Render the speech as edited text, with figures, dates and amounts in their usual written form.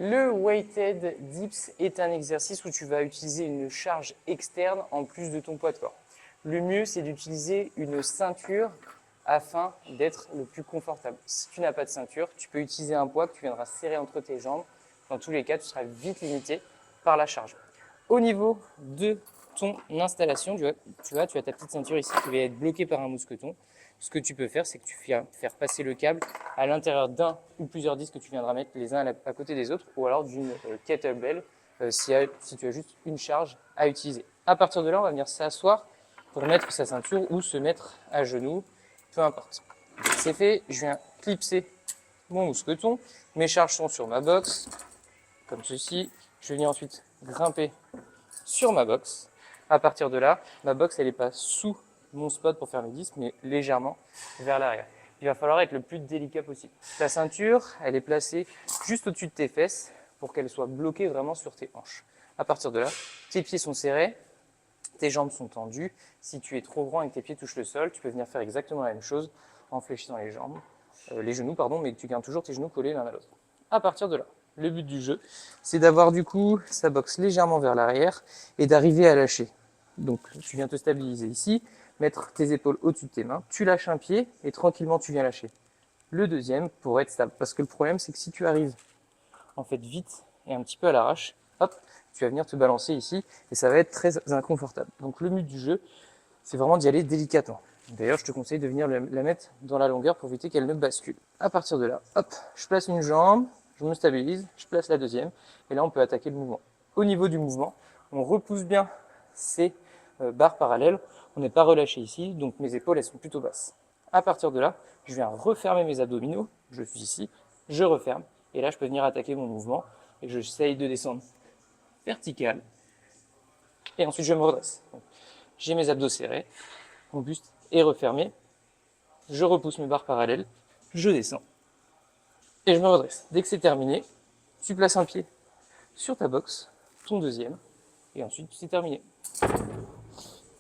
Le weighted dips est un exercice où tu vas utiliser une charge externe en plus de ton poids de corps. Le mieux, c'est d'utiliser une ceinture afin d'être le plus confortable. Si tu n'as pas de ceinture, tu peux utiliser un poids que tu viendras serrer entre tes jambes. Dans tous les cas, tu seras vite limité par la charge. Au niveau de ton installation, tu as ta petite ceinture ici qui va être bloquée par un mousqueton. Ce que tu peux faire, c'est que tu viens faire passer le câble à l'intérieur d'un ou plusieurs disques que tu viendras mettre les uns à côté des autres, ou alors d'une kettlebell si tu as juste une charge à utiliser. À partir de là, on va venir s'asseoir pour mettre sa ceinture ou se mettre à genoux, peu importe. C'est fait, je viens clipser mon mousqueton, mes charges sont sur ma box, comme ceci. Je vais venir ensuite grimper sur ma box. À partir de là, ma box, elle n'est pas sous mon spot pour faire mes disques, mais légèrement vers l'arrière. Il va falloir être le plus délicat possible. Ta ceinture, elle est placée juste au-dessus de tes fesses pour qu'elle soit bloquée vraiment sur tes hanches. À partir de là, tes pieds sont serrés, tes jambes sont tendues. Si tu es trop grand et que tes pieds touchent le sol, tu peux venir faire exactement la même chose en fléchissant les genoux, mais tu gardes toujours tes genoux collés l'un à l'autre. À partir de là, le but du jeu, c'est d'avoir du coup sa boxe légèrement vers l'arrière et d'arriver à lâcher. Donc tu viens te stabiliser ici, mettre tes épaules au-dessus de tes mains, tu lâches un pied et tranquillement tu viens lâcher le deuxième pour être stable. Parce que le problème, c'est que si tu arrives en fait vite et un petit peu à l'arrache, hop, tu vas venir te balancer ici et ça va être très inconfortable. Donc le but du jeu, c'est vraiment d'y aller délicatement. D'ailleurs, je te conseille de venir la mettre dans la longueur pour éviter qu'elle ne bascule. À partir de là, hop, je place une jambe, je me stabilise, je place la deuxième, et là on peut attaquer le mouvement. Au niveau du mouvement, on repousse bien ces barres parallèles, on n'est pas relâché ici, donc mes épaules elles sont plutôt basses. À partir de là, je viens refermer mes abdominaux, je suis ici, je referme, et là je peux venir attaquer mon mouvement, et j'essaye de descendre vertical, et ensuite je me redresse. J'ai mes abdos serrés, mon buste est refermé, je repousse mes barres parallèles, je descends, et je me redresse. Dès que c'est terminé, tu places un pied sur ta box, ton deuxième, et ensuite c'est terminé.